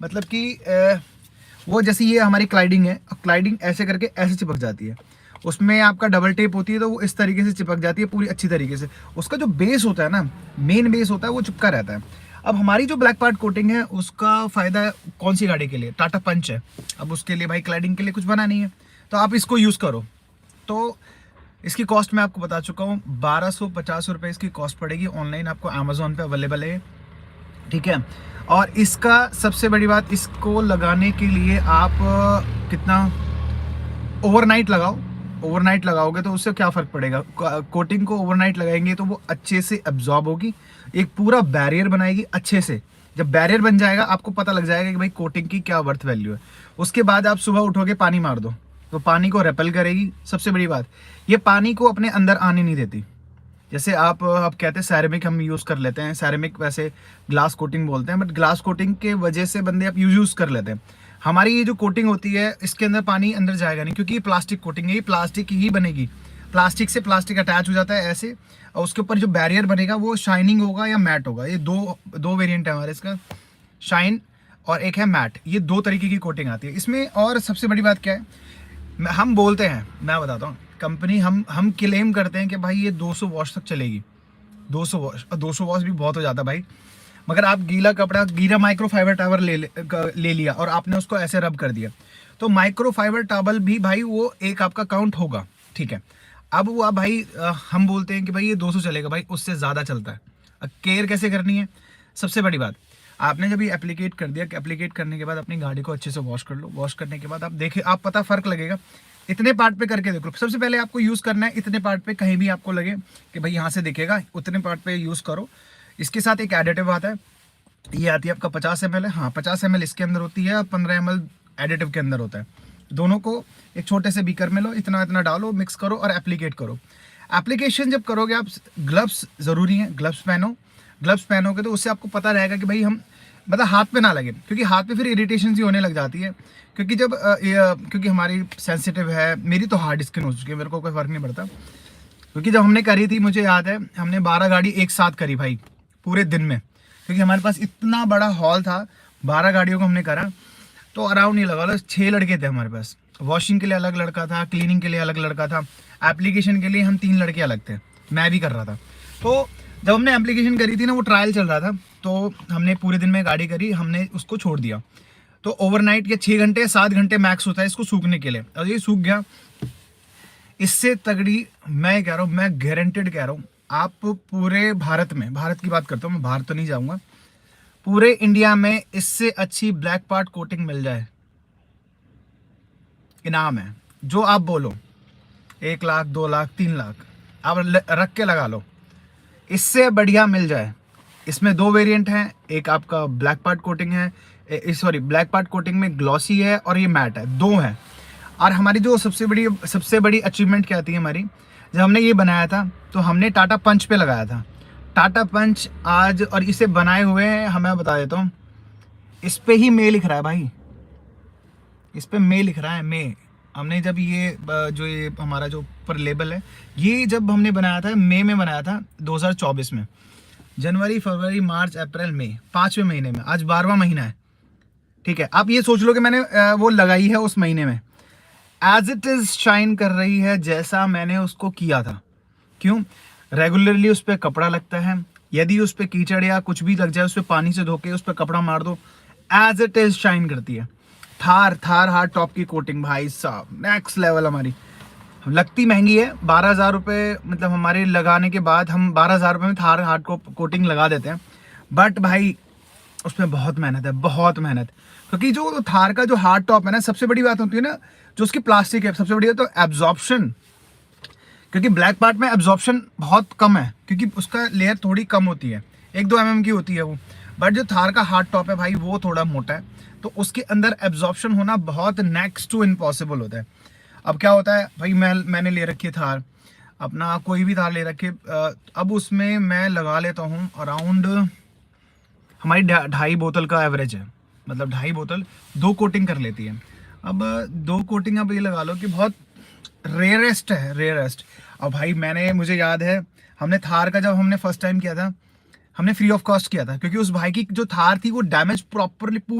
मतलब कि वो जैसे ये हमारी क्लाइडिंग है, क्लाइडिंग ऐसे करके ऐसे चिपक जाती है, उसमें आपका डबल टेप होती है तो वो इस तरीके से चिपक जाती है पूरी अच्छी तरीके से। उसका जो बेस होता है ना, मेन बेस होता है, वो चिपका रहता है। अब हमारी जो ब्लैक पार्ट कोटिंग है उसका फ़ायदा कौन सी गाड़ी के लिए? टाटा पंच है। अब उसके लिए भाई क्लाइडिंग के लिए कुछ बना नहीं है, तो आप इसको यूज़ करो। तो इसकी कॉस्ट मैं आपको बता चुका हूँ, 1250 रुपये इसकी कॉस्ट पड़ेगी। ऑनलाइन आपको अमेजोन पे अवेलेबल है, ठीक है। और इसका सबसे बड़ी बात, इसको लगाने के लिए आप कितना ओवरनाइट लगाओ। ओवरनाइट लगाओगे तो उससे क्या फ़र्क पड़ेगा? कोटिंग को ओवरनाइट लगाएंगे तो वो अच्छे से एब्जॉर्ब होगी, एक पूरा बैरियर बनाएगी अच्छे से। जब बैरियर बन जाएगा आपको पता लग जाएगा कि भाई कोटिंग की क्या वर्थ वैल्यू है। उसके बाद आप सुबह उठोगे पानी मार दो तो पानी को रेपेल करेगी। सबसे बड़ी बात, ये पानी को अपने अंदर आने नहीं देती। जैसे आप कहते हैं सैरेमिक हम यूज़ कर लेते हैं, सैरेमिक वैसे ग्लास कोटिंग बोलते हैं, बट ग्लास कोटिंग के वजह से बंदे आप यूज़ कर लेते हैं। हमारी ये जो कोटिंग होती है इसके अंदर पानी अंदर जाएगा नहीं, क्योंकि ये प्लास्टिक कोटिंग है, ये प्लास्टिक ही बनेगी। प्लास्टिक से प्लास्टिक अटैच हो जाता है ऐसे, और उसके ऊपर जो बैरियर बनेगा वो शाइनिंग होगा या मैट होगा। ये दो वेरिएंट है हमारे इसका, शाइन और एक है मैट। ये दो तरीके की कोटिंग आती है इसमें। और सबसे बड़ी बात क्या है, हम बोलते हैं, मैं बताता हूँ, कंपनी हम क्लेम करते हैं कि भाई ये 200 वॉश तक चलेगी। 200 वॉश भी बहुत हो जाता है भाई। मगर आप गीला कपड़ा, गीला माइक्रोफाइबर टावल ले लिया और आपने उसको ऐसे रब कर दिया, तो माइक्रोफाइबर टावल भी भाई वो एक आपका काउंट होगा, ठीक है। अब वो आप भाई हम बोलते हैं कि भाई ये 200 चलेगा, भाई उससे ज़्यादा चलता है। केयर कैसे करनी है? सबसे बड़ी बात, आपने जब ये एप्लीकेट कर दिया, एप्लीकेट करने के बाद अपनी गाड़ी को अच्छे से वॉश कर लो। वॉश करने के बाद आप देखिए, आप पता फ़र्क लगेगा। इतने पार्ट पे करके देखो। सबसे पहले आपको यूज़ करना है इतने पार्ट पे, कहीं भी आपको लगे कि भाई यहाँ से दिखेगा, उतने पार्ट पे यूज़ करो। इसके साथ एक एडिटिव आता है, ये आती है आपका 50 ml है। हाँ, 50 ml इसके अंदर होती है, 15 ml एडिटिव के अंदर होता है। दोनों को एक छोटे से बीकर में लो, इतना इतना डालो, मिक्स करो और एप्लीकेट करो। एप्लीकेशन जब करोगे आप, ग्लव्स ज़रूरी हैं, ग्लव्स पहनो। ग्लव्स पहनोगे तो उससे आपको पता रहेगा कि भाई हम, मतलब हाथ पे ना लगे, क्योंकि हाथ पे फिर इरिटेशन सी होने लग जाती है। क्योंकि जब क्योंकि हमारी सेंसिटिव है, मेरी तो हार्ड स्किन हो चुकी है, मेरे को कोई फ़र्क नहीं पड़ता। क्योंकि जब हमने करी थी, मुझे याद है, हमने 12 गाड़ी एक साथ करी भाई पूरे दिन में, क्योंकि हमारे पास इतना बड़ा हॉल था। 12 गाड़ियों को हमने करा, तो अराउंड नहीं लगा लो 6 लड़के थे हमारे पास। वॉशिंग के लिए अलग लड़का था, क्लीनिंग के लिए अलग लड़का था, एप्लीकेशन के लिए हम 3 लड़के अलग थे, मैं भी कर रहा था। तो जब हमने एप्लीकेशन करी थी ना, वो ट्रायल चल रहा था, तो हमने पूरे दिन में गाड़ी करी, हमने उसको छोड़ दिया। तो ओवरनाइट या 6 घंटे 7 घंटे मैक्स होता है इसको सूखने के लिए, और ये सूख गया। इससे तगड़ी मैं कह रहा हूँ, मैं गारंटेड कह रहा हूँ, आप पूरे भारत में, भारत की बात करता हूँ मैं, बाहर तो नहीं जाऊँगा, पूरे इंडिया में इससे अच्छी ब्लैक पार्ट कोटिंग मिल जाए, इनाम है। जो आप बोलो, 1 लाख 2 लाख 3 लाख आप रख के लगा लो, इससे बढ़िया मिल जाए। इसमें 2 वेरिएंट हैं, एक आपका ब्लैक पार्ट कोटिंग है, सॉरी ब्लैक पार्ट कोटिंग में ग्लॉसी है और ये मैट है, 2 हैं। और हमारी जो सबसे बड़ी अचीवमेंट क्या थी हमारी, जब हमने ये बनाया था तो हमने टाटा पंच पे लगाया था। टाटा पंच आज, और इसे बनाए हुए हैं, हमें बता देता हूँ, इस पे ही मे लिख रहा है भाई, इस पे मे लिख रहा है, मे। हमने जब ये जो ये हमारा जो पर लेबल है, ये जब हमने बनाया था मई में बनाया था 2024 में। जनवरी फरवरी मार्च अप्रैल मई, 5वें महीने में, आज 12वां महीना है, ठीक है। आप ये सोच लो कि मैंने वो लगाई है उस महीने में, एज इट इज शाइन कर रही है जैसा मैंने उसको किया था। क्यों? रेगुलरली उस पर कपड़ा लगता है, यदि उस पर कीचड़ या कुछ भी लग जाए, उस पर पानी से धो के उस पर कपड़ा मार दो, एज इट इज शाइन करती है। थार हार्ड टॉप की कोटिंग भाई साहब, नेक्स्ट लेवल हमारी। लगती महंगी है, 12,000 रुपये, मतलब हमारे लगाने के बाद हम 12,000 रुपये में थार हार्ड कोटिंग लगा देते हैं। बट भाई उसमें बहुत मेहनत है, बहुत मेहनत। क्योंकि जो थार का जो हार्ड टॉप है ना, सबसे बड़ी बात होती है ना, जो उसकी प्लास्टिक है, सबसे बड़ी बात तो एब्जॉर्प्शन। क्योंकि ब्लैक पार्ट में एब्जॉर्प्शन बहुत कम है, क्योंकि उसका लेयर थोड़ी कम होती है, 1-2 mm की होती है वो। बट जो थार का हार्ड टॉप है भाई, वो थोड़ा मोटा है, तो उसके अंदर एब्जॉर्प्शन होना बहुत नेक्स्ट टू इम्पॉसिबल होता है। अब क्या होता है भाई, मैंने ले रखी है थार, अपना कोई भी थार ले रखी है, अब उसमें मैं लगा लेता हूँ अराउंड, हमारी 2.5 बोतल का एवरेज है, मतलब 2.5 बोतल 2 कोटिंग कर लेती है। अब 2 कोटिंग अब ये लगा लो कि बहुत रेयरेस्ट है, रेयरेस्ट। अब भाई मुझे याद है, हमने थार का जब हमने फर्स्ट टाइम किया था, हमने फ्री ऑफ कॉस्ट किया था, क्योंकि उस भाई की जो थार थी वो डैमेज प्रॉपरली